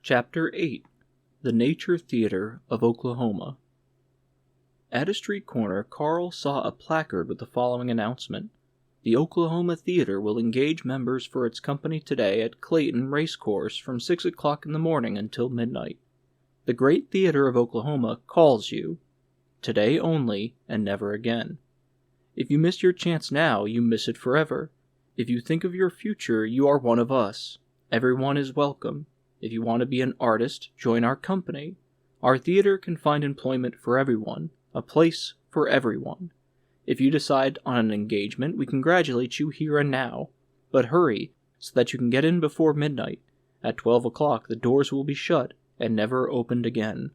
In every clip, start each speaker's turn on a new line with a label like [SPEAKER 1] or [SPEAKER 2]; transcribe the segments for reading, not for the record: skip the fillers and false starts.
[SPEAKER 1] Chapter 8. The Nature Theater of Oklahoma. At a street corner, Carl saw a placard with the following announcement. The Oklahoma Theater will engage members for its company today at Clayton Racecourse from 6 o'clock in the morning until midnight. The Great Theater of Oklahoma calls you. Today only, and never again. If you miss your chance now, you miss it forever. If you think of your future, you are one of us. Everyone is welcome. If you want to be an artist, join our company. Our theater can find employment for everyone, a place for everyone. If you decide on an engagement, we congratulate you here and now. But hurry, so that you can get in before midnight. At 12 o'clock, the doors will be shut and never opened again.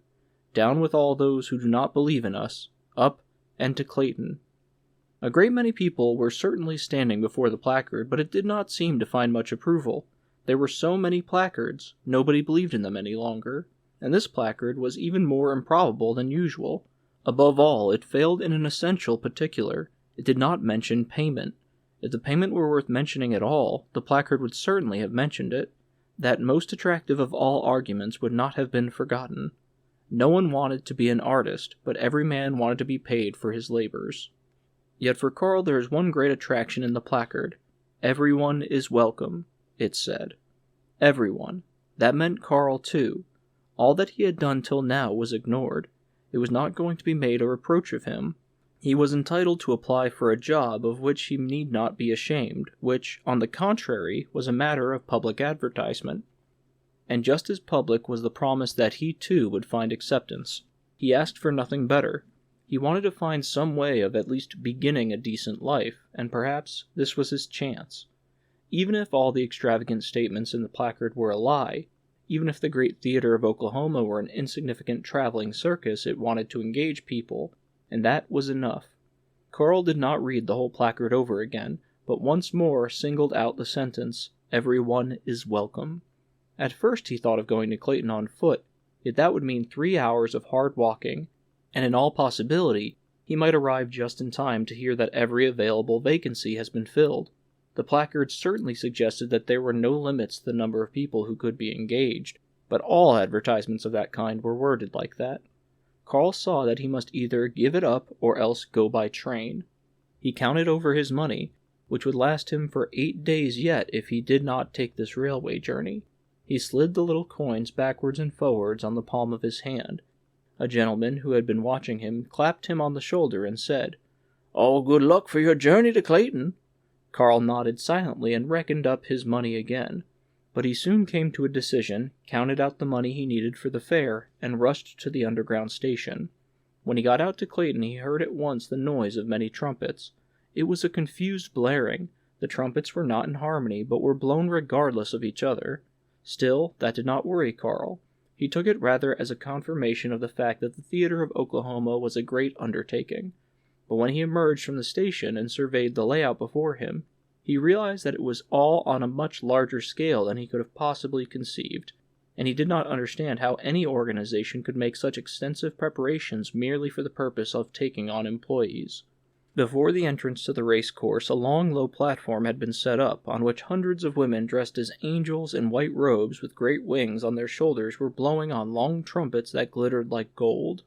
[SPEAKER 1] Down with all those who do not believe in us. Up and to Clayton. A great many people were certainly standing before the placard, but it did not seem to find much approval. There were so many placards, nobody believed in them any longer, and this placard was even more improbable than usual. Above all, it failed in an essential particular. It did not mention payment. If the payment were worth mentioning at all, the placard would certainly have mentioned it. That most attractive of all arguments would not have been forgotten. No one wanted to be an artist, but every man wanted to be paid for his labors. Yet for Carl there is one great attraction in the placard. Everyone is welcome, it said. Everyone. That meant Carl, too. All that he had done till now was ignored. It was not going to be made a reproach of him. He was entitled to apply for a job of which he need not be ashamed, which, on the contrary, was a matter of public advertisement. And just as public was the promise that he, too, would find acceptance. He asked for nothing better. He wanted to find some way of at least beginning a decent life, and perhaps this was his chance. Even if all the extravagant statements in the placard were a lie, even if the Great Theater of Oklahoma were an insignificant traveling circus, it wanted to engage people, and that was enough. Carl did not read the whole placard over again, but once more singled out the sentence, "Everyone is welcome." At first he thought of going to Clayton on foot, yet that would mean 3 hours of hard walking, and in all possibility, he might arrive just in time to hear that every available vacancy has been filled. The placard certainly suggested that there were no limits to the number of people who could be engaged, but all advertisements of that kind were worded like that. Carl saw that he must either give it up or else go by train. He counted over his money, which would last him for 8 days yet if he did not take this railway journey. He slid the little coins backwards and forwards on the palm of his hand. A gentleman who had been watching him clapped him on the shoulder and said, "All good luck for your journey to Clayton." Carl nodded silently and reckoned up his money again, but he soon came to a decision, counted out the money he needed for the fare, and rushed to the underground station. When he got out to Clayton, he heard at once the noise of many trumpets. It was a confused blaring. The trumpets were not in harmony, but were blown regardless of each other. Still, that did not worry Carl. He took it rather as a confirmation of the fact that the Theater of Oklahoma was a great undertaking. But when he emerged from the station and surveyed the layout before him, he realized that it was all on a much larger scale than he could have possibly conceived, and he did not understand how any organization could make such extensive preparations merely for the purpose of taking on employees. Before the entrance to the race course, a long, low platform had been set up, on which hundreds of women dressed as angels in white robes with great wings on their shoulders were blowing on long trumpets that glittered like gold.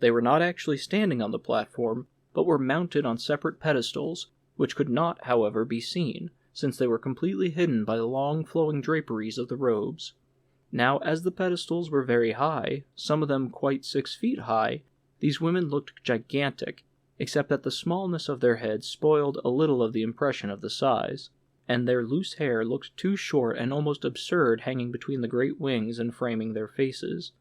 [SPEAKER 1] They were not actually standing on the platform, but were mounted on separate pedestals, which could not, however, be seen, since they were completely hidden by the long flowing draperies of the robes. Now, as the pedestals were very high, some of them quite 6 feet high, these women looked gigantic, except that the smallness of their heads spoiled a little of the impression of the size, and their loose hair looked too short and almost absurd hanging between the great wings and framing their faces.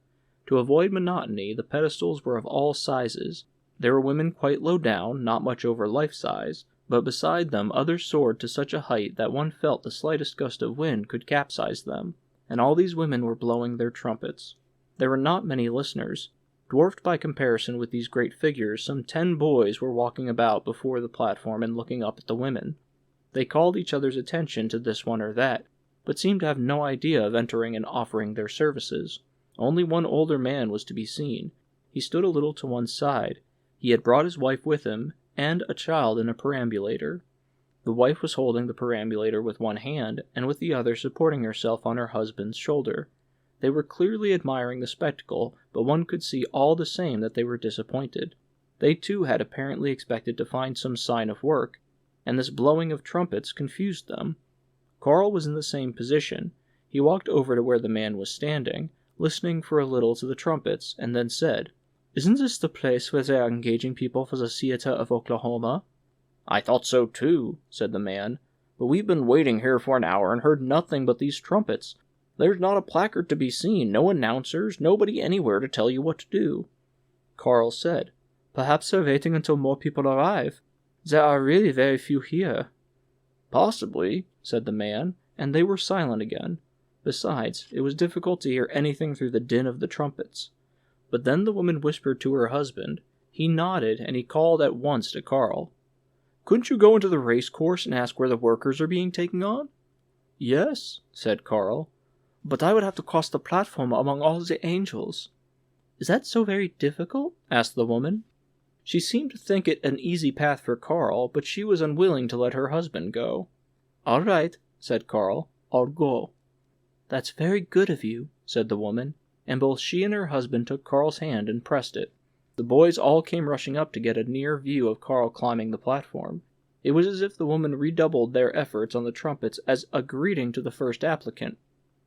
[SPEAKER 1] To avoid monotony, the pedestals were of all sizes. There were women quite low down, not much over life-size, but beside them others soared to such a height that one felt the slightest gust of wind could capsize them, and all these women were blowing their trumpets. There were not many listeners. Dwarfed by comparison with these great figures, some 10 boys were walking about before the platform and looking up at the women. They called each other's attention to this one or that, but seemed to have no idea of entering and offering their services. Only one older man was to be seen. He stood a little to one side. He had brought his wife with him, and a child in a perambulator. The wife was holding the perambulator with one hand, and with the other supporting herself on her husband's shoulder. They were clearly admiring the spectacle, but one could see all the same that they were disappointed. They too had apparently expected to find some sign of work, and this blowing of trumpets confused them. Carl was in the same position. He walked over to where the man was standing, listening for a little to the trumpets, and then said, "Isn't this the place where they are engaging people for the theater of Oklahoma?" "I thought so too," said the man, "but we've been waiting here for an hour and heard nothing but these trumpets. There's not a placard to be seen, no announcers, nobody anywhere to tell you what to do." Carl said, "Perhaps they're waiting until more people arrive. There are really very few here." "Possibly," said the man, and they were silent again. Besides, it was difficult to hear anything through the din of the trumpets. But then the woman whispered to her husband. He nodded, and he called at once to Carl. "Couldn't you go into the race course and ask where the workers are being taken on?" "Yes," said Carl, "but I would have to cross the platform among all the angels." "Is that so very difficult?" asked the woman. She seemed to think it an easy path for Carl, but she was unwilling to let her husband go. "All right," said Carl, "I'll go." "That's very good of you," said the woman, and both she and her husband took Carl's hand and pressed it. The boys all came rushing up to get a near view of Carl climbing the platform. It was as if the woman redoubled their efforts on the trumpets as a greeting to the first applicant.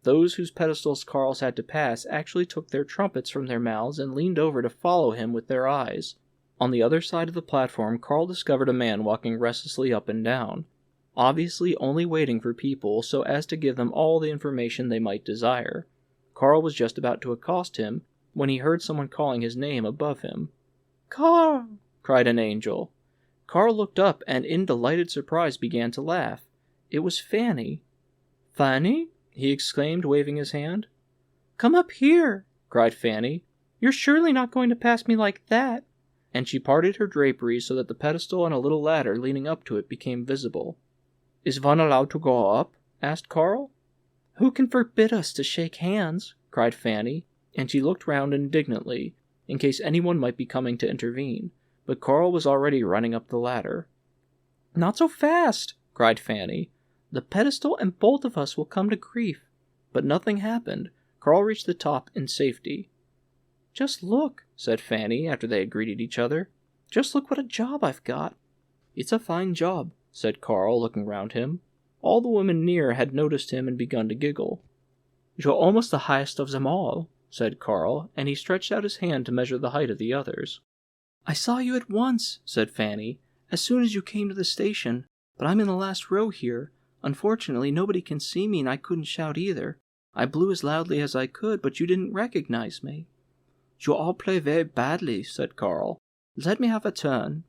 [SPEAKER 1] Those whose pedestals Carl's had to pass actually took their trumpets from their mouths and leaned over to follow him with their eyes. On the other side of the platform, Carl discovered a man walking restlessly up and down, obviously only waiting for people so as to give them all the information they might desire. Carl was just about to accost him when he heard someone calling his name above him. "Carl!" cried an angel. Carl looked up and in delighted surprise began to laugh. It was Fanny. "Fanny?" he exclaimed, waving his hand. "Come up here!" cried Fanny. "You're surely not going to pass me like that!" And she parted her draperies so that the pedestal and a little ladder leaning up to it became visible. "Is one allowed to go up?" asked Carl. "Who can forbid us to shake hands?" cried Fanny, and she looked round indignantly, in case anyone might be coming to intervene, but Carl was already running up the ladder. "Not so fast!" cried Fanny. "The pedestal and both of us will come to grief." But nothing happened. Carl reached the top in safety. "Just look," said Fanny, after they had greeted each other. "Just look what a job I've got." "It's a fine job," said Carl, looking round him. All the women near had noticed him and begun to giggle. "You're almost the highest of them all," said Carl, and he stretched out his hand to measure the height of the others. "I saw you at once," said Fanny, "as soon as you came to the station, but I'm in the last row here. Unfortunately, nobody can see me and I couldn't shout either. I blew as loudly as I could, but you didn't recognize me." "You all play very badly," said Carl. "Let me have a turn."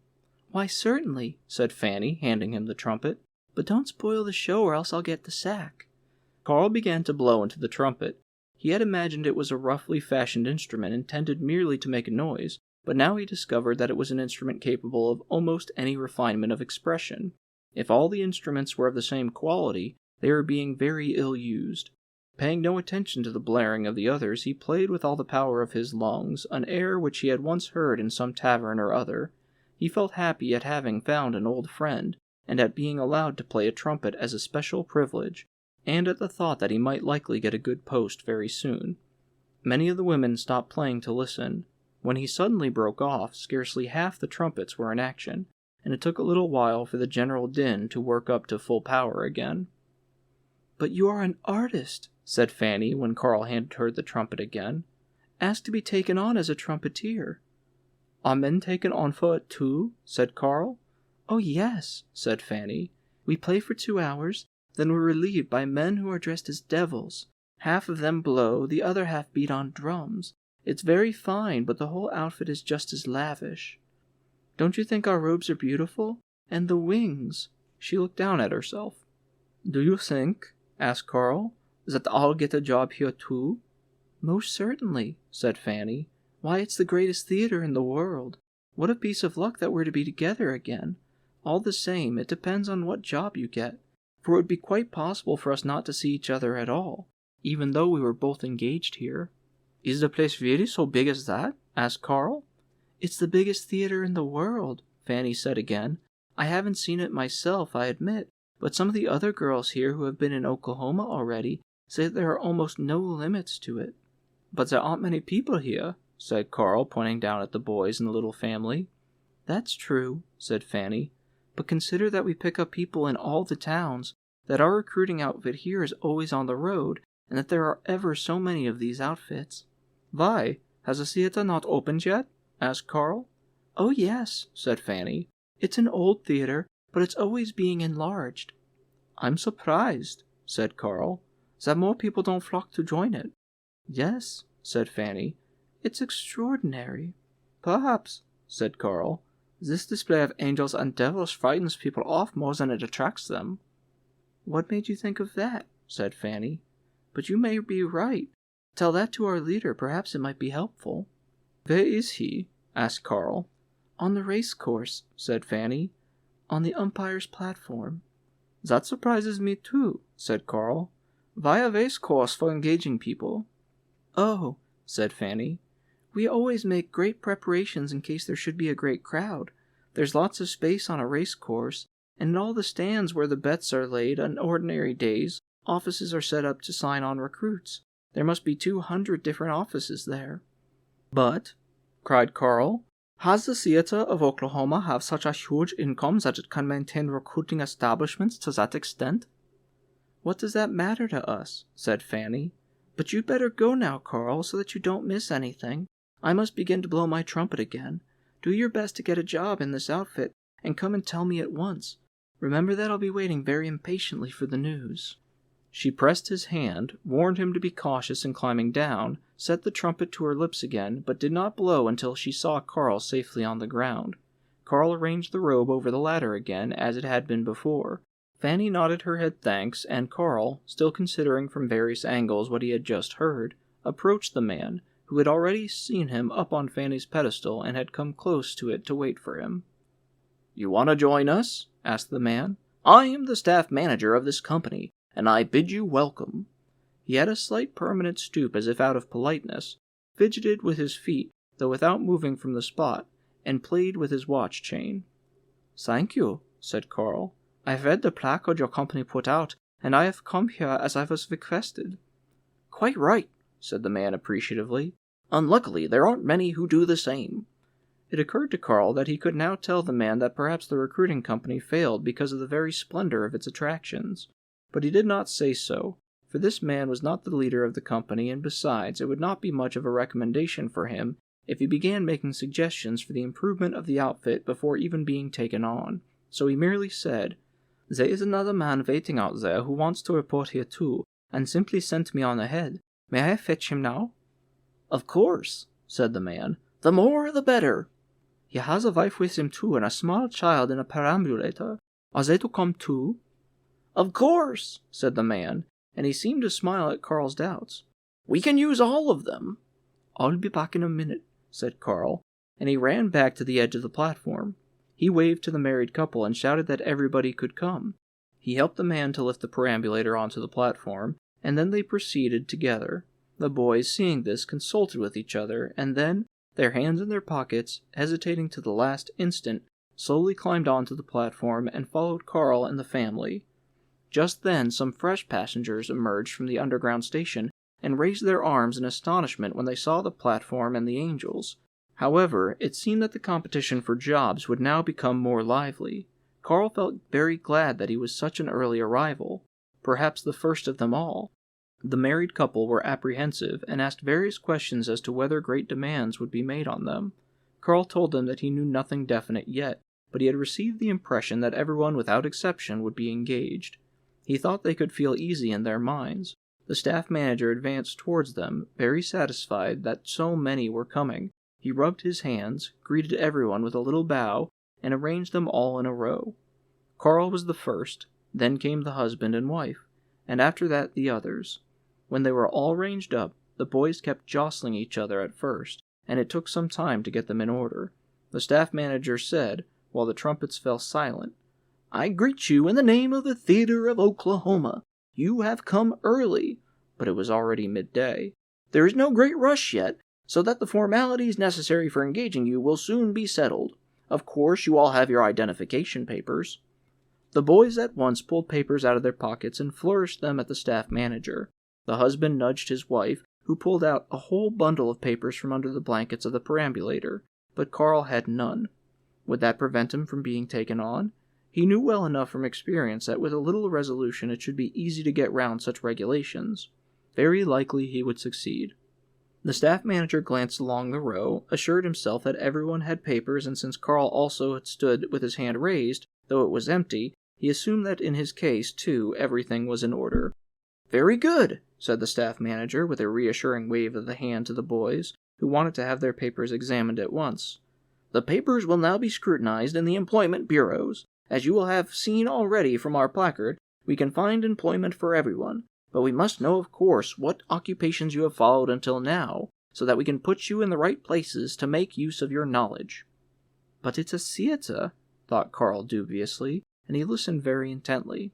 [SPEAKER 1] "Why, certainly," said Fanny, handing him the trumpet. "But don't spoil the show or else I'll get the sack." Carl began to blow into the trumpet. He had imagined it was a roughly fashioned instrument intended merely to make a noise, but now he discovered that it was an instrument capable of almost any refinement of expression. If all the instruments were of the same quality, they were being very ill used. Paying no attention to the blaring of the others, he played with all the power of his lungs an air which he had once heard in some tavern or other. He felt happy at having found an old friend, and at being allowed to play a trumpet as a special privilege, and at the thought that he might likely get a good post very soon. Many of the women stopped playing to listen. When he suddenly broke off, scarcely half the trumpets were in action, and it took a little while for the general din to work up to full power again. "But you are an artist," said Fanny when Carl handed her the trumpet again. "Asked to be taken on as a trumpeter." "Are men taken on for it too?" said Carl. "Oh yes," said Fanny. "We play for 2 hours, then we're relieved by men who are dressed as devils. Half of them blow, the other half beat on drums. It's very fine, but the whole outfit is just as lavish. Don't you think our robes are beautiful? And the wings." She looked down at herself. "Do you think," asked Carl, "that I'll get a job here too?" "Most certainly," said Fanny. "Why, it's the greatest theater in the world. What a piece of luck that we're to be together again. All the same, it depends on what job you get, for it would be quite possible for us not to see each other at all, even though we were both engaged here." "Is the place really so big as that?" asked Carl. "It's the biggest theater in the world," Fanny said again. "I haven't seen it myself, I admit, but some of the other girls here who have been in Oklahoma already say that there are almost no limits to it. But there aren't many people here, said Carl, pointing down at the boys and the little family. That's true, said Fanny, but consider that we pick up people in all the towns, that our recruiting outfit here is always on the road, and that there are ever so many of these outfits. Why, has the theater not opened yet? Asked Carl. Oh yes, said Fanny. It's an old theater, but it's always being enlarged. I'm surprised, said Carl, that more people don't flock to join it. Yes, said Fanny. It's extraordinary. Perhaps, said Carl. This display of angels and devils frightens people off more than it attracts them. What made you think of that? Said Fanny. But you may be right. Tell that to our leader, perhaps it might be helpful. Where is he? Asked Carl. On the race course, said Fanny. On the umpire's platform. That surprises me too, said Carl. Why a race course for engaging people? Oh, said Fanny. We always make great preparations in case there should be a great crowd. There's lots of space on a race course, and in all the stands where the bets are laid on ordinary days, offices are set up to sign on recruits. There must be 200 different offices there. But, cried Carl, has the theater of Oklahoma have such a huge income that it can maintain recruiting establishments to that extent? What does that matter to us? Said Fanny. But you'd better go now, Carl, so that you don't miss anything. I must begin to blow my trumpet again. Do your best to get a job in this outfit, and come and tell me at once. Remember that I'll be waiting very impatiently for the news. She pressed his hand, warned him to be cautious in climbing down, set the trumpet to her lips again, but did not blow until she saw Carl safely on the ground. Carl arranged the robe over the ladder again, as it had been before. Fanny nodded her head thanks, and Carl, still considering from various angles what he had just heard, approached the man, who had already seen him up on Fanny's pedestal and had come close to it to wait for him. "You want to join us?" asked the man. "I am the staff manager of this company, and I bid you welcome." He had a slight permanent stoop as if out of politeness, fidgeted with his feet, though without moving from the spot, and played with his watch chain. "Thank you," said Carl. "I've read the placard your company put out, and I have come here as I was requested." "Quite right," said the man appreciatively. "Unluckily, there aren't many who do the same." It occurred to Carl that he could now tell the man that perhaps the recruiting company failed because of the very splendor of its attractions. But he did not say so, for this man was not the leader of the company, and besides, it would not be much of a recommendation for him if he began making suggestions for the improvement of the outfit before even being taken on. So he merely said, "There is another man waiting out there who wants to report here too, and simply sent me on ahead. May I fetch him now?" "Of course," said the man. "The more the better." "He has a wife with him too, and a small child in a perambulator. Are they to come too?" "Of course," said the man, and he seemed to smile at Carl's doubts. "We can use all of them." "I'll be back in a minute," said Carl, and he ran back to the edge of the platform. He waved to the married couple and shouted that everybody could come. He helped the man to lift the perambulator onto the platform, and then they proceeded together. The boys, seeing this, consulted with each other, and then, their hands in their pockets, hesitating to the last instant, slowly climbed onto the platform and followed Carl and the family. Just then some fresh passengers emerged from the underground station and raised their arms in astonishment when they saw the platform and the angels. However, it seemed that the competition for jobs would now become more lively. Carl felt very glad that he was such an early arrival, perhaps the first of them all. The married couple were apprehensive and asked various questions as to whether great demands would be made on them. Carl told them that he knew nothing definite yet, but he had received the impression that everyone without exception would be engaged. He thought they could feel easy in their minds. The staff manager advanced towards them, very satisfied that so many were coming. He rubbed his hands, greeted everyone with a little bow, and arranged them all in a row. Carl was the first, then came the husband and wife, and after that the others. When they were all ranged up, the boys kept jostling each other at first, and it took some time to get them in order. The staff manager said, while the trumpets fell silent, "I greet you in the name of the Theater of Oklahoma. You have come early," but it was already midday. "There is no great rush yet, so that the formalities necessary for engaging you will soon be settled. Of course, you all have your identification papers." The boys at once pulled papers out of their pockets and flourished them at the staff manager. The husband nudged his wife, who pulled out a whole bundle of papers from under the blankets of the perambulator, but Carl had none. Would that prevent him from being taken on? He knew well enough from experience that with a little resolution it should be easy to get round such regulations. Very likely he would succeed. The staff manager glanced along the row, assured himself that everyone had papers, and since Carl also had stood with his hand raised, though it was empty, he assumed that in his case, too, everything was in order. "Very good," said the staff manager, with a reassuring wave of the hand to the boys, who wanted to have their papers examined at once. "The papers will now be scrutinized in the employment bureaus. As you will have seen already from our placard, we can find employment for everyone, but we must know, of course, what occupations you have followed until now, so that we can put you in the right places to make use of your knowledge." "But it's a theater," thought Carl dubiously, and he listened very intently.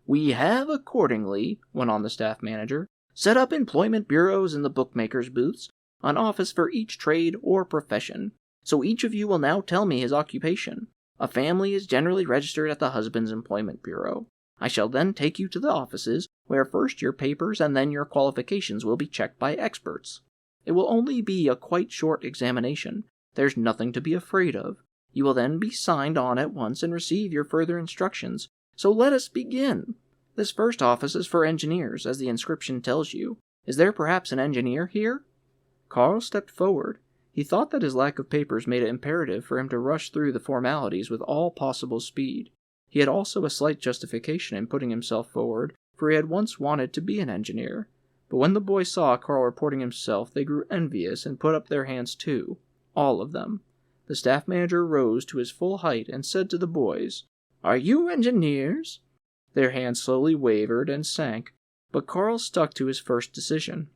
[SPEAKER 1] "We have accordingly," went on the staff manager, "set up employment bureaus in the bookmakers' booths, an office for each trade or profession. So each of you will now tell me his occupation. A family is generally registered at the husband's employment bureau. I shall then take you to the offices, where first your papers and then your qualifications will be checked by experts. It will only be a quite short examination. There's nothing to be afraid of. You will then be signed on at once and receive your further instructions. So let us begin. This first office is for engineers, as the inscription tells you. Is there perhaps an engineer here?" Carl stepped forward. He thought that his lack of papers made it imperative for him to rush through the formalities with all possible speed. He had also a slight justification in putting himself forward, for he had once wanted to be an engineer. But when the boys saw Carl reporting himself, they grew envious and put up their hands too. All of them. The staff manager rose to his full height and said to the boys, "Are you engineers?" Their hands slowly wavered and sank, but Carl stuck to his first decision.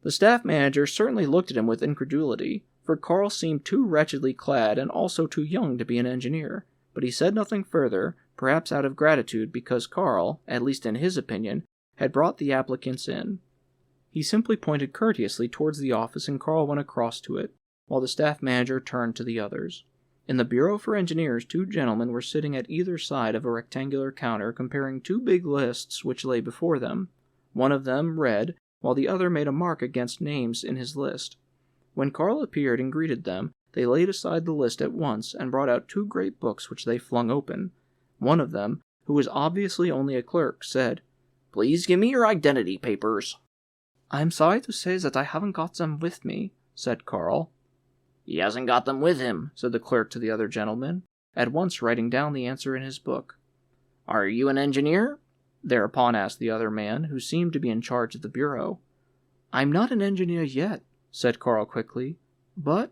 [SPEAKER 1] The staff manager certainly looked at him with incredulity, for Carl seemed too wretchedly clad and also too young to be an engineer, but he said nothing further, perhaps out of gratitude because Carl, at least in his opinion, had brought the applicants in. He simply pointed courteously towards the office and Carl went across to it, while the staff manager turned to the others. In the Bureau for Engineers, two gentlemen were sitting at either side of a rectangular counter comparing two big lists which lay before them. One of them read, while the other made a mark against names in his list. When Carl appeared and greeted them, they laid aside the list at once and brought out two great books which they flung open. One of them, who was obviously only a clerk, said, "Please give me your identity papers." "I'm sorry to say that I haven't got them with me," said Carl. "He hasn't got them with him," said the clerk to the other gentleman, at once writing down the answer in his book. "Are you an engineer?" thereupon asked the other man, who seemed to be in charge of the bureau. "I'm not an engineer yet," said Carl quickly, "but—"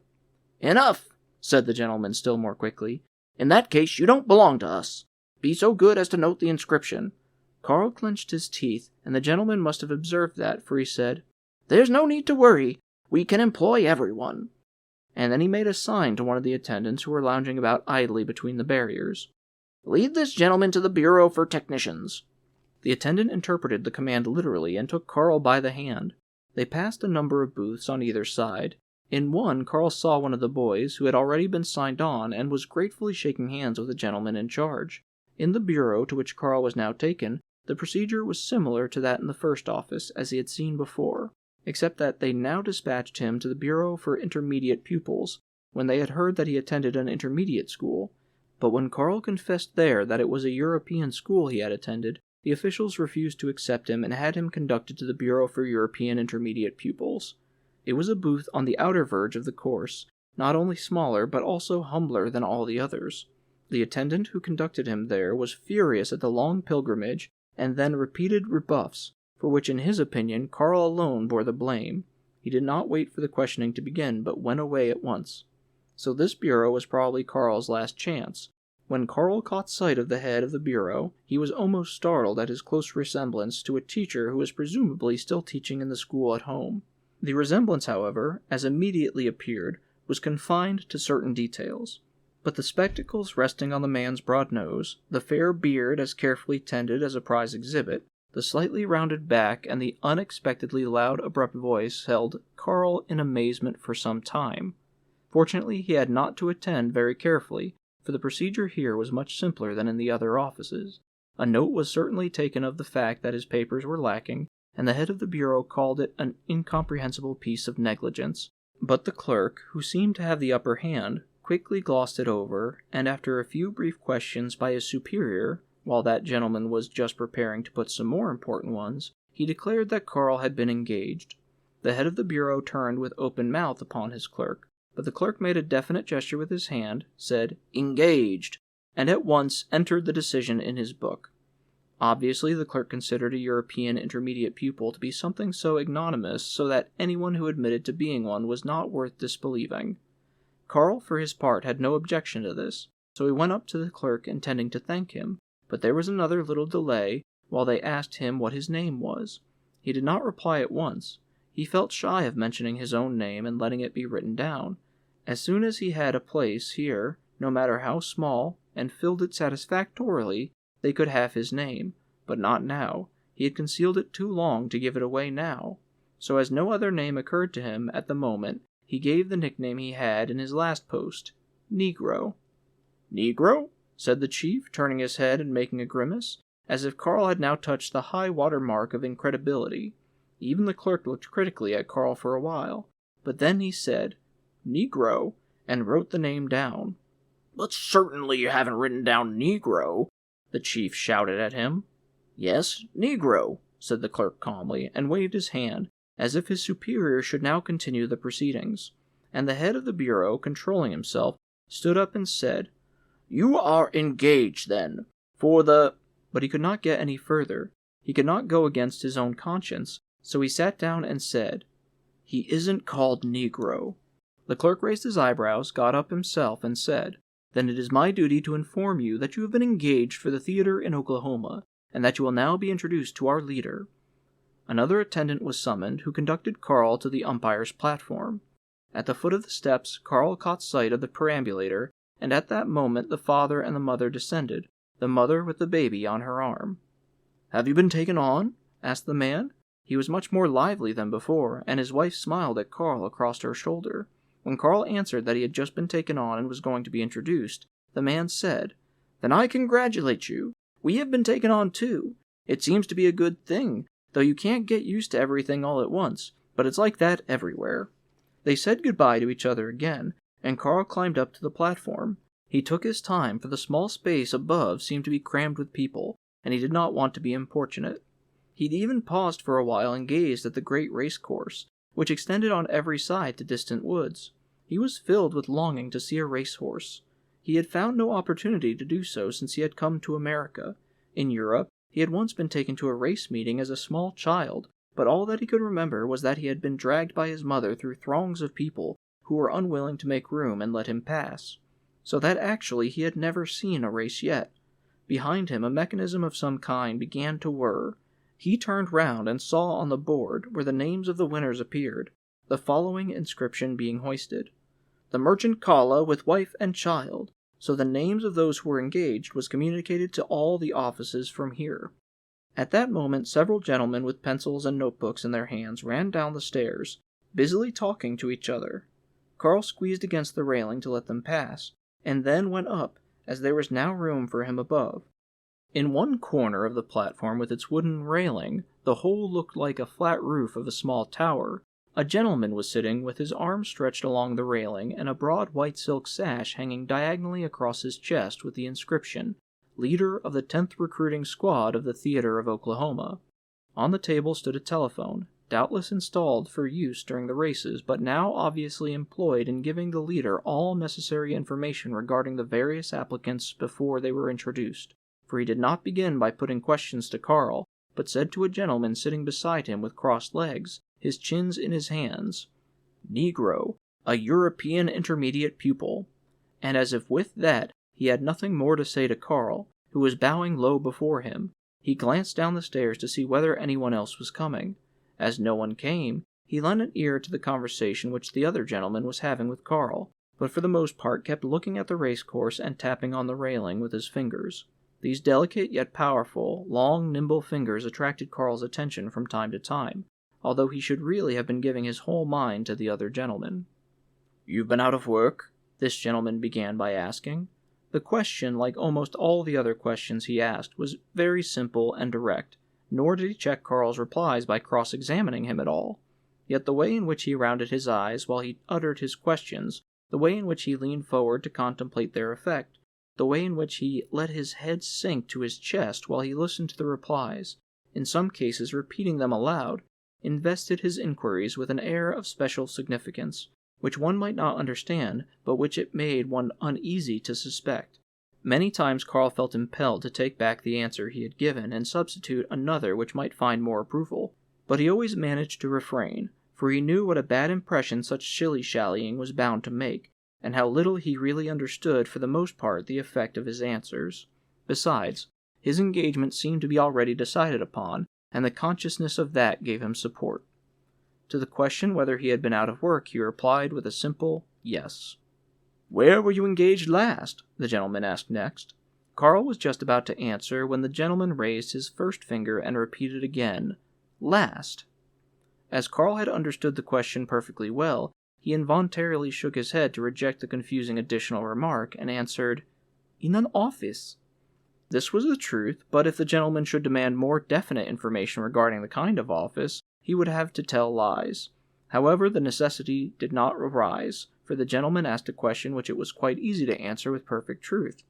[SPEAKER 1] "Enough," said the gentleman still more quickly. "In that case you don't belong to us. Be so good as to note the inscription." Carl clenched his teeth, and the gentleman must have observed that, for he said, "There's no need to worry. We can employ everyone." And then he made a sign to one of the attendants who were lounging about idly between the barriers. "Lead this gentleman to the Bureau for Technicians." The attendant interpreted the command literally and took Carl by the hand. They passed a number of booths on either side. In one, Carl saw one of the boys, who had already been signed on, and was gratefully shaking hands with the gentleman in charge. In the bureau to which Carl was now taken, the procedure was similar to that in the first office, as he had seen before, except that they now dispatched him to the Bureau for Intermediate Pupils, when they had heard that he attended an intermediate school. But when Carl confessed there that it was a European school he had attended, the officials refused to accept him and had him conducted to the Bureau for European Intermediate Pupils. It was a booth on the outer verge of the course, not only smaller but also humbler than all the others. The attendant who conducted him there was furious at the long pilgrimage and then repeated rebuffs, for which in his opinion Carl alone bore the blame. He did not wait for the questioning to begin, but went away at once. So this bureau was probably Carl's last chance. When Carl caught sight of the head of the bureau, he was almost startled at his close resemblance to a teacher who was presumably still teaching in the school at home. The resemblance, however, as immediately appeared, was confined to certain details. But the spectacles resting on the man's broad nose, the fair beard as carefully tended as a prize exhibit, the slightly rounded back, and the unexpectedly loud, abrupt voice held Carl in amazement for some time. Fortunately, he had not to attend very carefully, for the procedure here was much simpler than in the other offices. A note was certainly taken of the fact that his papers were lacking, and the head of the bureau called it an incomprehensible piece of negligence. But the clerk, who seemed to have the upper hand, quickly glossed it over, and after a few brief questions by his superior, while that gentleman was just preparing to put some more important ones, he declared that Carl had been engaged. The head of the bureau turned with open mouth upon his clerk, but the clerk made a definite gesture with his hand, said, "Engaged," and at once entered the decision in his book. Obviously, the clerk considered a European intermediate pupil to be something so ignominious so that anyone who admitted to being one was not worth disbelieving. Carl, for his part, had no objection to this, so he went up to the clerk intending to thank him, but there was another little delay while they asked him what his name was. He did not reply at once. He felt shy of mentioning his own name and letting it be written down. As soon as he had a place here, no matter how small, and filled it satisfactorily, they could have his name, but not now. He had concealed it too long to give it away now. So as no other name occurred to him at the moment, he gave the nickname he had in his last post, Negro. "Negro?" said the chief, turning his head and making a grimace, as if Carl had now touched the high water mark of incredibility. Even the clerk looked critically at Carl for a while, but then he said, "Negro," and wrote the name down. "But certainly you haven't written down Negro," the chief shouted at him. "Yes, Negro," said the clerk calmly, and waved his hand, as if his superior should now continue the proceedings. And the head of the bureau, controlling himself, stood up and said, "You are engaged, then, for the—" But he could not get any further. He could not go against his own conscience, so he sat down and said, "He isn't called Negro." The clerk raised his eyebrows, got up himself, and said, "Then it is my duty to inform you that you have been engaged for the theater in Oklahoma, and that you will now be introduced to our leader." Another attendant was summoned, who conducted Carl to the umpire's platform. At the foot of the steps, Carl caught sight of the perambulator, and at that moment the father and the mother descended, the mother with the baby on her arm. "Have you been taken on?" asked the man. He was much more lively than before, and his wife smiled at Carl across her shoulder. When Carl answered that he had just been taken on and was going to be introduced, the man said, "Then I congratulate you. We have been taken on too. It seems to be a good thing, though you can't get used to everything all at once, but it's like that everywhere." They said goodbye to each other again, and Carl climbed up to the platform. He took his time, for the small space above seemed to be crammed with people, and he did not want to be importunate. He even paused for a while and gazed at the great race course, which extended on every side to distant woods. He was filled with longing to see a racehorse. He had found no opportunity to do so since he had come to America. In Europe, he had once been taken to a race meeting as a small child, but all that he could remember was that he had been dragged by his mother through throngs of people who were unwilling to make room and let him pass. So that actually he had never seen a race yet. Behind him, a mechanism of some kind began to whir. He turned round and saw on the board, where the names of the winners appeared, the following inscription being hoisted: "The merchant Kala with wife and child." So the names of those who were engaged was communicated to all the offices from here. At that moment several gentlemen with pencils and notebooks in their hands ran down the stairs, busily talking to each other. Carl squeezed against the railing to let them pass, and then went up, as there was now room for him above. In one corner of the platform with its wooden railing, the whole looked like a flat roof of a small tower. A gentleman was sitting with his arms stretched along the railing and a broad white silk sash hanging diagonally across his chest with the inscription, "Leader of the 10th Recruiting Squad of the Theater of Oklahoma." On the table stood a telephone, doubtless installed for use during the races, but now obviously employed in giving the leader all necessary information regarding the various applicants before they were introduced. For he did not begin by putting questions to Carl, but said to a gentleman sitting beside him with crossed legs, his chins in his hands, "Negro, a European intermediate pupil." And as if with that he had nothing more to say to Carl, who was bowing low before him, he glanced down the stairs to see whether anyone else was coming. As no one came, he lent an ear to the conversation which the other gentleman was having with Carl, but for the most part kept looking at the racecourse and tapping on the railing with his fingers. These delicate yet powerful, long, nimble fingers attracted Carl's attention from time to time, although he should really have been giving his whole mind to the other gentleman. "You've been out of work?" this gentleman began by asking. The question, like almost all the other questions he asked, was very simple and direct. nor did he check Carl's replies by cross-examining him at all. Yet the way in which he rounded his eyes while he uttered his questions, the way in which he leaned forward to contemplate their effect, the way in which he let his head sink to his chest while he listened to the replies, in some cases repeating them aloud, invested his inquiries with an air of special significance, which one might not understand, but which it made one uneasy to suspect. Many times Carl felt impelled to take back the answer he had given and substitute another which might find more approval, but he always managed to refrain, for he knew what a bad impression such shilly-shallying was bound to make, and how little he really understood for the most part the effect of his answers. Besides, his engagement seemed to be already decided upon, and the consciousness of that gave him support. To the question whether he had been out of work, he replied with a simple yes. "Where were you engaged last?" the gentleman asked next. Carl was just about to answer when the gentleman raised his first finger and repeated again, "Last." As Carl had understood the question perfectly well, he involuntarily shook his head to reject the confusing additional remark, and answered, "In an office." This was the truth, but if the gentleman should demand more definite information regarding the kind of office, he would have to tell lies. However, the necessity did not arise, for the gentleman asked a question which it was quite easy to answer with perfect truth.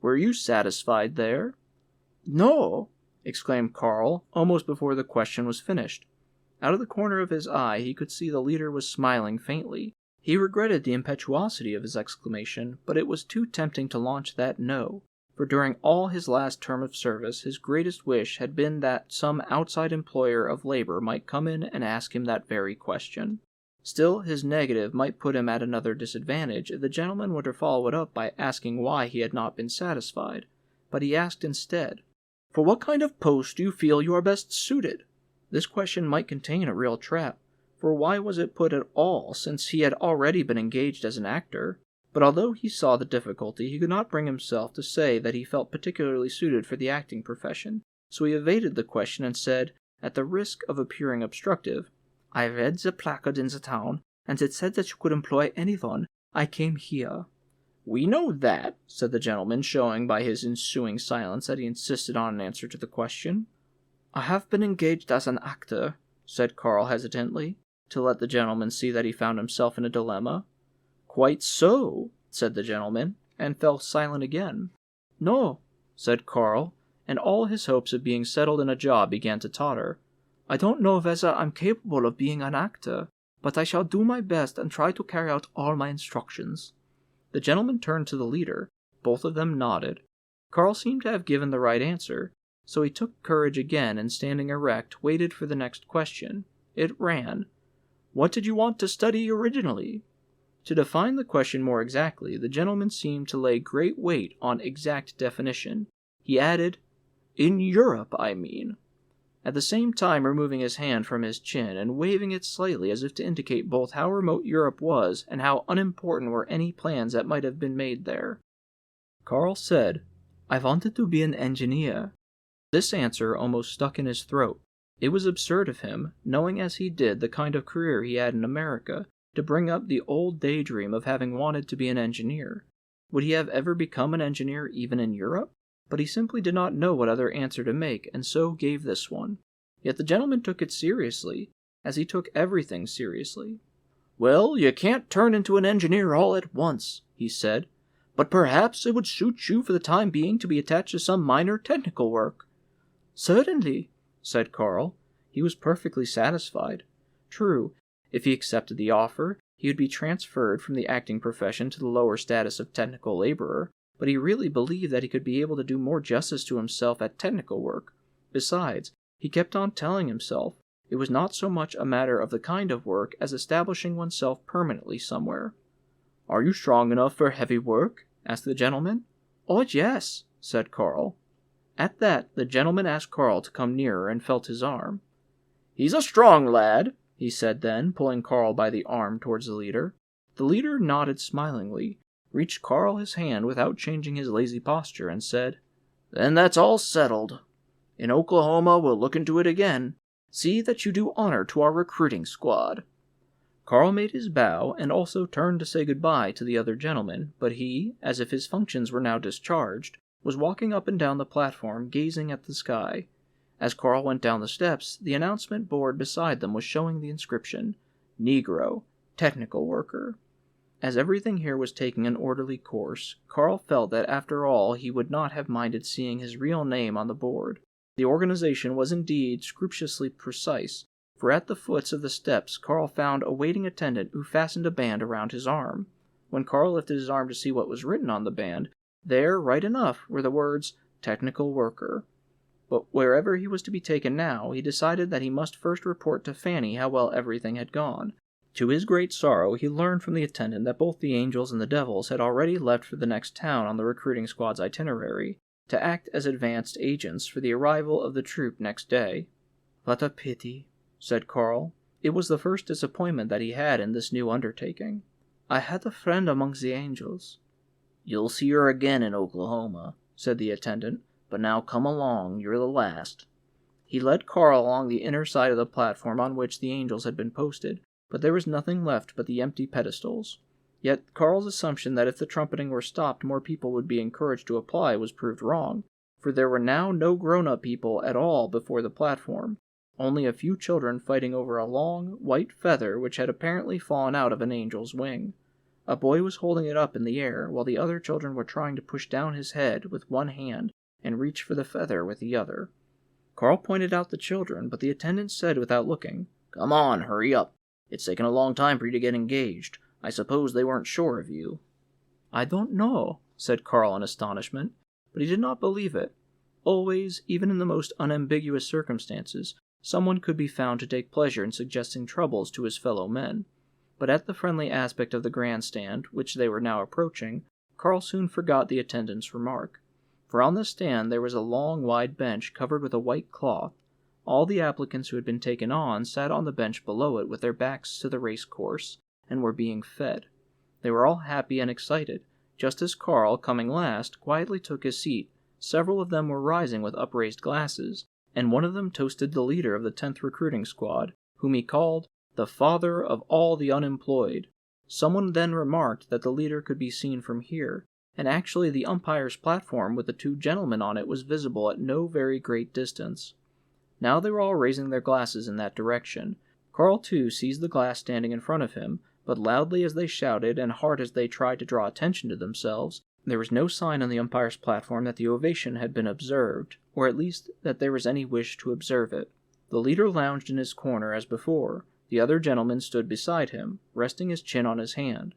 [SPEAKER 1] "Were you satisfied there?" "No!" exclaimed Carl, almost before the question was finished. Out of the corner of his eye he could see the leader was smiling faintly. He regretted the impetuosity of his exclamation, but it was too tempting to launch that "no," for during all his last term of service his greatest wish had been that some outside employer of labor might come in and ask him that very question. Still, his negative might put him at another disadvantage if the gentleman were to follow it up by asking why he had not been satisfied, but he asked instead, "For what kind of post do you feel you are best suited?" This question might contain a real trap, for why was it put at all, since he had already been engaged as an actor? But although he saw the difficulty, he could not bring himself to say that he felt particularly suited for the acting profession, so he evaded the question and said, at the risk of appearing obstructive, "I read the placard in the town, and it said that you could employ anyone. I came here." "We know that," said the gentleman, showing by his ensuing silence that he insisted on an answer to the question. "I have been engaged as an actor," said Carl hesitantly, to let the gentleman see that he found himself in a dilemma. "Quite so," said the gentleman, and fell silent again. "No," said Carl, and all his hopes of being settled in a job began to totter. "I don't know whether I'm capable of being an actor, but I shall do my best and try to carry out all my instructions." The gentleman turned to the leader. Both of them nodded. Carl seemed to have given the right answer, so he took courage again and, standing erect, waited for the next question. It ran, "What did you want to study originally?" To define the question more exactly, the gentleman seemed to lay great weight on exact definition. He added, "In Europe, I mean," at the same time removing his hand from his chin and waving it slightly as if to indicate both how remote Europe was and how unimportant were any plans that might have been made there. Carl said, "I wanted to be an engineer." This answer almost stuck in his throat. It was absurd of him, knowing as he did the kind of career he had in America, to bring up the old daydream of having wanted to be an engineer. Would he have ever become an engineer even in Europe? But he simply did not know what other answer to make, and so gave this one. Yet the gentleman took it seriously, as he took everything seriously. "Well, you can't turn into an engineer all at once," he said, "but perhaps it would suit you for the time being to be attached to some minor technical work." "Certainly," said Carl. He was perfectly satisfied. True, if he accepted the offer, he would be transferred from the acting profession to the lower status of technical laborer, but he really believed that he could be able to do more justice to himself at technical work. Besides, he kept on telling himself, it was not so much a matter of the kind of work as establishing oneself permanently somewhere. "Are you strong enough for heavy work?" asked the gentleman. "Oh, yes," said Carl. At that, the gentleman asked Carl to come nearer and felt his arm. "He's a strong lad," he said then, pulling Carl by the arm towards the leader. The leader nodded smilingly, reached Carl his hand without changing his lazy posture, and said, "Then that's all settled. In Oklahoma, we'll look into it again. See that you do honor to our recruiting squad." Carl made his bow and also turned to say goodbye to the other gentleman, but he, as if his functions were now discharged, was walking up and down the platform, gazing at the sky. As Carl went down the steps, the announcement board beside them was showing the inscription, Negro, Technical Worker. As everything here was taking an orderly course, Carl felt that after all he would not have minded seeing his real name on the board. The organization was indeed scrupulously precise, for at the foots of the steps Carl found a waiting attendant who fastened a band around his arm. When Carl lifted his arm to see what was written on the band, there, right enough, were the words, Technical Worker. But wherever he was to be taken now, he decided that he must first report to Fanny how well everything had gone. To his great sorrow, he learned from the attendant that both the angels and the devils had already left for the next town on the recruiting squad's itinerary, to act as advanced agents for the arrival of the troop next day. "What a pity," said Carl. It was the first disappointment that he had in this new undertaking. "I had a friend among the angels." "You'll see her again in Oklahoma," said the attendant, "but now come along, you're the last." He led Carl along the inner side of the platform on which the angels had been posted, but there was nothing left but the empty pedestals. Yet Carl's assumption that if the trumpeting were stopped more people would be encouraged to apply was proved wrong, for there were now no grown-up people at all before the platform, only a few children fighting over a long, white feather which had apparently fallen out of an angel's wing. A boy was holding it up in the air, while the other children were trying to push down his head with one hand and reach for the feather with the other. Carl pointed out the children, but the attendant said without looking, "Come on, hurry up. It's taken a long time for you to get engaged. I suppose they weren't sure of you." "I don't know," said Carl in astonishment, but he did not believe it. Always, even in the most unambiguous circumstances, someone could be found to take pleasure in suggesting troubles to his fellow men. But at the friendly aspect of the grandstand, which they were now approaching, Carl soon forgot the attendant's remark. For on the stand there was a long, wide bench covered with a white cloth. All the applicants who had been taken on sat on the bench below it with their backs to the race course, and were being fed. They were all happy and excited. Just as Carl, coming last, quietly took his seat, several of them were rising with upraised glasses, and one of them toasted the leader of the 10th recruiting squad, whom he called the father of all the unemployed. Someone then remarked that the leader could be seen from here, and actually the umpire's platform with the two gentlemen on it was visible at no very great distance. Now they were all raising their glasses in that direction. Carl, too, seized the glass standing in front of him, but loudly as they shouted and hard as they tried to draw attention to themselves, there was no sign on the umpire's platform that the ovation had been observed, or at least that there was any wish to observe it. The leader lounged in his corner as before. The other gentleman stood beside him, resting his chin on his hand.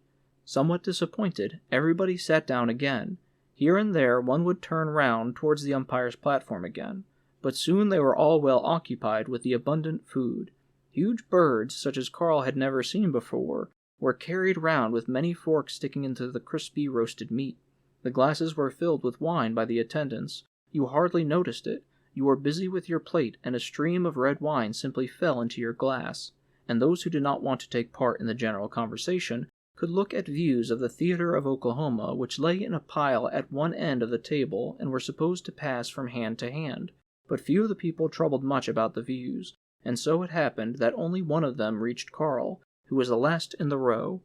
[SPEAKER 1] Somewhat disappointed, everybody sat down again. Here and there one would turn round towards the umpire's platform again, but soon they were all well occupied with the abundant food. Huge birds, such as Carl had never seen before, were carried round with many forks sticking into the crispy roasted meat. The glasses were filled with wine by the attendants. You hardly noticed it. You were busy with your plate, and a stream of red wine simply fell into your glass, and those who did not want to take part in the general conversation could look at views of the theater of Oklahoma, which lay in a pile at one end of the table and were supposed to pass from hand to hand. But few of the people troubled much about the views, and so it happened that only one of them reached Carl, who was the last in the row.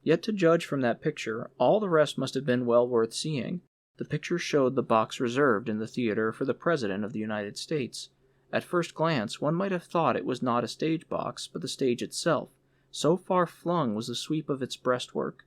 [SPEAKER 1] Yet to judge from that picture, all the rest must have been well worth seeing. The picture showed the box reserved in the theater for the President of the United States. At first glance, one might have thought it was not a stage box, but the stage itself. So far flung was the sweep of its breastwork.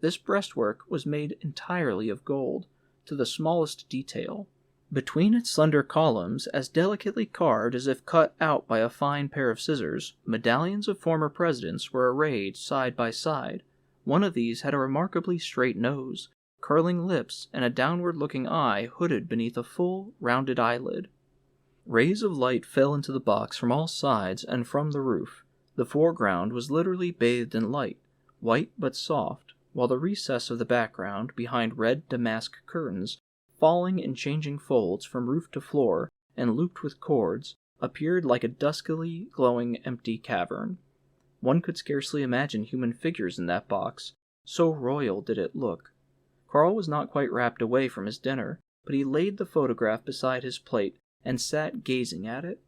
[SPEAKER 1] This breastwork was made entirely of gold, to the smallest detail. Between its slender columns, as delicately carved as if cut out by a fine pair of scissors, medallions of former presidents were arrayed side by side. One of these had a remarkably straight nose, curling lips, and a downward-looking eye hooded beneath a full, rounded eyelid. Rays of light fell into the box from all sides and from the roof. The foreground was literally bathed in light, white but soft, while the recess of the background, behind red damask curtains, falling in changing folds from roof to floor and looped with cords, appeared like a duskily glowing empty cavern. One could scarcely imagine human figures in that box, so royal did it look. Carl was not quite wrapped away from his dinner, but he laid the photograph beside his plate and sat gazing at it.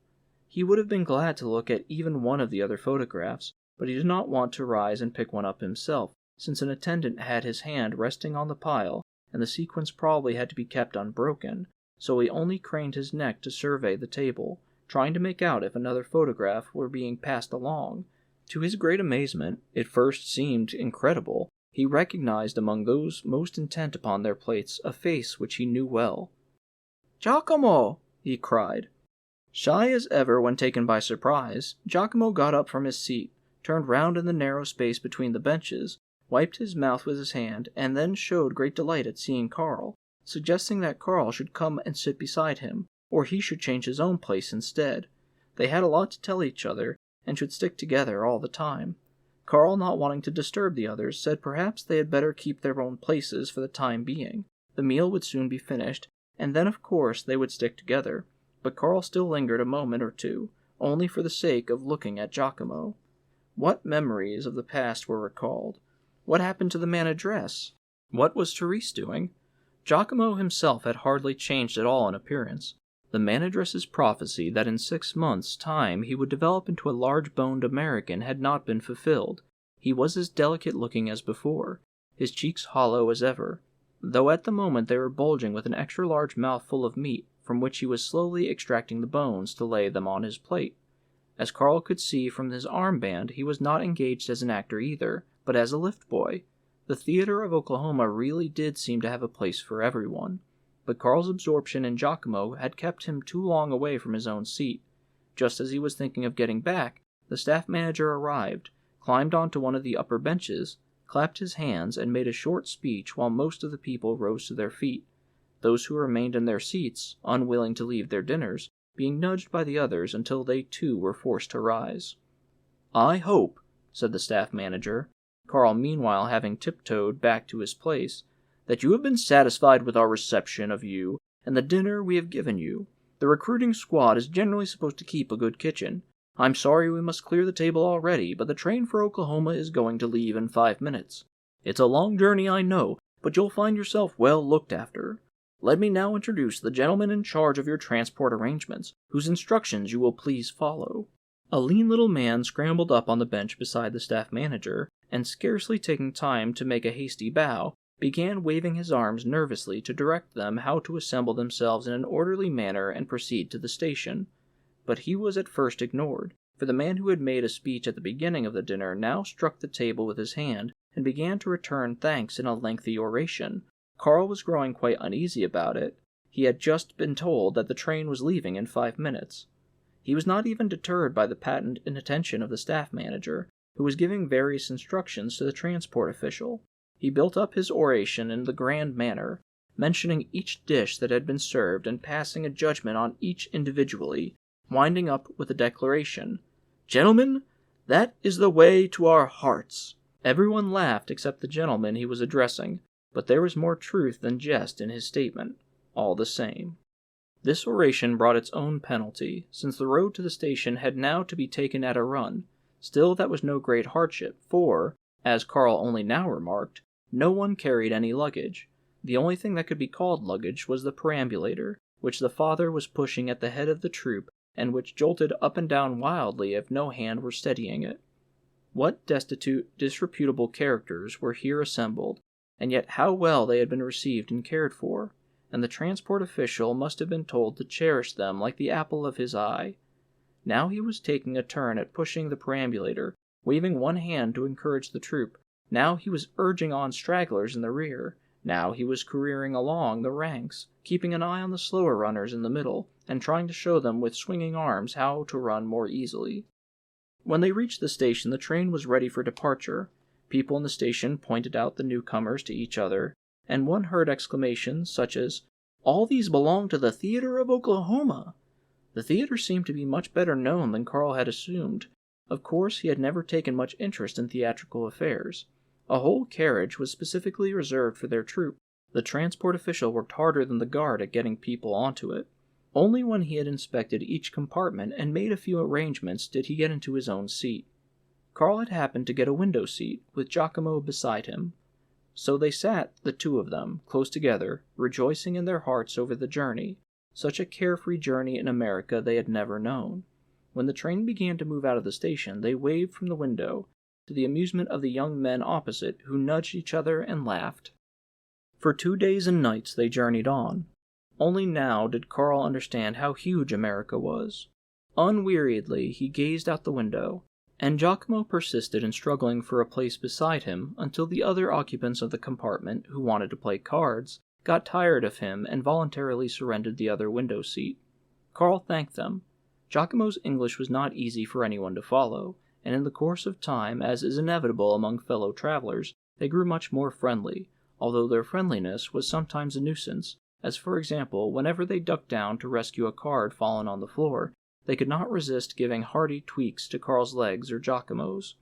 [SPEAKER 1] He would have been glad to look at even one of the other photographs, but he did not want to rise and pick one up himself, since an attendant had his hand resting on the pile, and the sequence probably had to be kept unbroken, so he only craned his neck to survey the table, trying to make out if another photograph were being passed along. To his great amazement, it first seemed incredible, he recognized among those most intent upon their plates a face which he knew well. "Giacomo!" he cried. Shy as ever when taken by surprise, Giacomo got up from his seat, turned round in the narrow space between the benches, wiped his mouth with his hand, and then showed great delight at seeing Karl, suggesting that Karl should come and sit beside him, or he should change his own place instead. They had a lot to tell each other, and should stick together all the time. Karl, not wanting to disturb the others, said perhaps they had better keep their own places for the time being. The meal would soon be finished, and then of course they would stick together. But Karl still lingered a moment or two, only for the sake of looking at Giacomo. What memories of the past were recalled? What happened to the manageress? What was Therese doing? Giacomo himself had hardly changed at all in appearance. The manageress's prophecy that in 6 months' time he would develop into a large-boned American had not been fulfilled. He was as delicate-looking as before, his cheeks hollow as ever, though at the moment they were bulging with an extra-large mouthful of meat, from which he was slowly extracting the bones to lay them on his plate. As Karl could see from his armband, he was not engaged as an actor either, but as a lift boy. The theater of Oklahoma really did seem to have a place for everyone. But Karl's absorption in Giacomo had kept him too long away from his own seat. Just as he was thinking of getting back, the staff manager arrived, climbed onto one of the upper benches, clapped his hands, and made a short speech while most of the people rose to their feet. Those who remained in their seats, unwilling to leave their dinners, being nudged by the others until they too were forced to rise. "I hope," said the staff manager, Karl meanwhile having tiptoed back to his place, "that you have been satisfied with our reception of you and the dinner we have given you. The recruiting squad is generally supposed to keep a good kitchen. I'm sorry we must clear the table already, but the train for Oklahoma is going to leave in 5 minutes. It's a long journey, I know, but you'll find yourself well looked after. Let me now introduce the gentleman in charge of your transport arrangements, whose instructions you will please follow." A lean little man scrambled up on the bench beside the staff manager, and scarcely taking time to make a hasty bow, began waving his arms nervously to direct them how to assemble themselves in an orderly manner and proceed to the station. But he was at first ignored, for the man who had made a speech at the beginning of the dinner now struck the table with his hand and began to return thanks in a lengthy oration. Karl was growing quite uneasy about it. He had just been told that the train was leaving in 5 minutes. He was not even deterred by the patent inattention of the staff manager, who was giving various instructions to the transport official. He built up his oration in the grand manner, mentioning each dish that had been served and passing a judgment on each individually, winding up with a declaration, "Gentlemen, that is the way to our hearts." Everyone laughed except the gentleman he was addressing, but there was more truth than jest in his statement, all the same. This oration brought its own penalty, since the road to the station had now to be taken at a run. Still, that was no great hardship, for, as Karl only now remarked, no one carried any luggage. The only thing that could be called luggage was the perambulator, which the father was pushing at the head of the troop, and which jolted up and down wildly if no hand were steadying it. What destitute, disreputable characters were here assembled, and yet how well they had been received and cared for, and the transport official must have been told to cherish them like the apple of his eye. Now he was taking a turn at pushing the perambulator, waving one hand to encourage the troop. Now he was urging on stragglers in the rear. Now he was careering along the ranks, keeping an eye on the slower runners in the middle, and trying to show them with swinging arms how to run more easily. When they reached the station, the train was ready for departure. People in the station pointed out the newcomers to each other, and one heard exclamations such as, "All these belong to the theater of Oklahoma." The theater seemed to be much better known than Karl had assumed. Of course, he had never taken much interest in theatrical affairs. A whole carriage was specifically reserved for their troupe. The transport official worked harder than the guard at getting people onto it. Only when he had inspected each compartment and made a few arrangements did he get into his own seat. Karl had happened to get a window seat, with Giacomo beside him. So they sat, the two of them, close together, rejoicing in their hearts over the journey. Such a carefree journey in America they had never known. When the train began to move out of the station, they waved from the window, to the amusement of the young men opposite, who nudged each other and laughed. For 2 days and nights they journeyed on. Only now did Carl understand how huge Amerika was. Unweariedly he gazed out the window, and Giacomo persisted in struggling for a place beside him until the other occupants of the compartment, who wanted to play cards, got tired of him and voluntarily surrendered the other window seat. Carl thanked them. Giacomo's English was not easy for anyone to follow, and in the course of time, as is inevitable among fellow travelers, they grew much more friendly, although their friendliness was sometimes a nuisance, as for example, whenever they ducked down to rescue a card fallen on the floor, they could not resist giving hearty tweaks to Carl's legs or Giacomo's.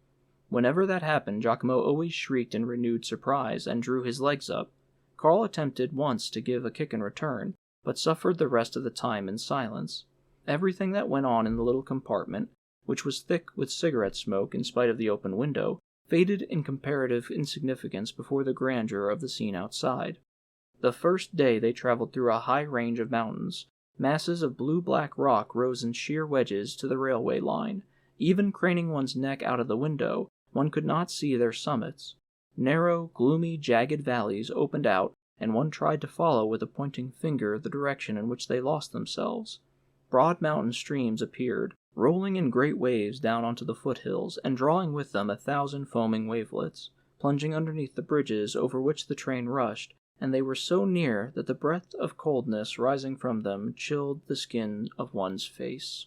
[SPEAKER 1] Whenever that happened, Giacomo always shrieked in renewed surprise and drew his legs up. Carl attempted once to give a kick in return, but suffered the rest of the time in silence. Everything that went on in the little compartment, which was thick with cigarette smoke in spite of the open window, faded in comparative insignificance before the grandeur of the scene outside. The first day they traveled through a high range of mountains. Masses of blue-black rock rose in sheer wedges to the railway line. Even craning one's neck out of the window, one could not see their summits. Narrow, gloomy, jagged valleys opened out, and one tried to follow with a pointing finger the direction in which they lost themselves. Broad mountain streams appeared, rolling in great waves down onto the foothills, and drawing with them 1,000 foaming wavelets, plunging underneath the bridges over which the train rushed, and they were so near that the breath of coldness rising from them chilled the skin of one's face.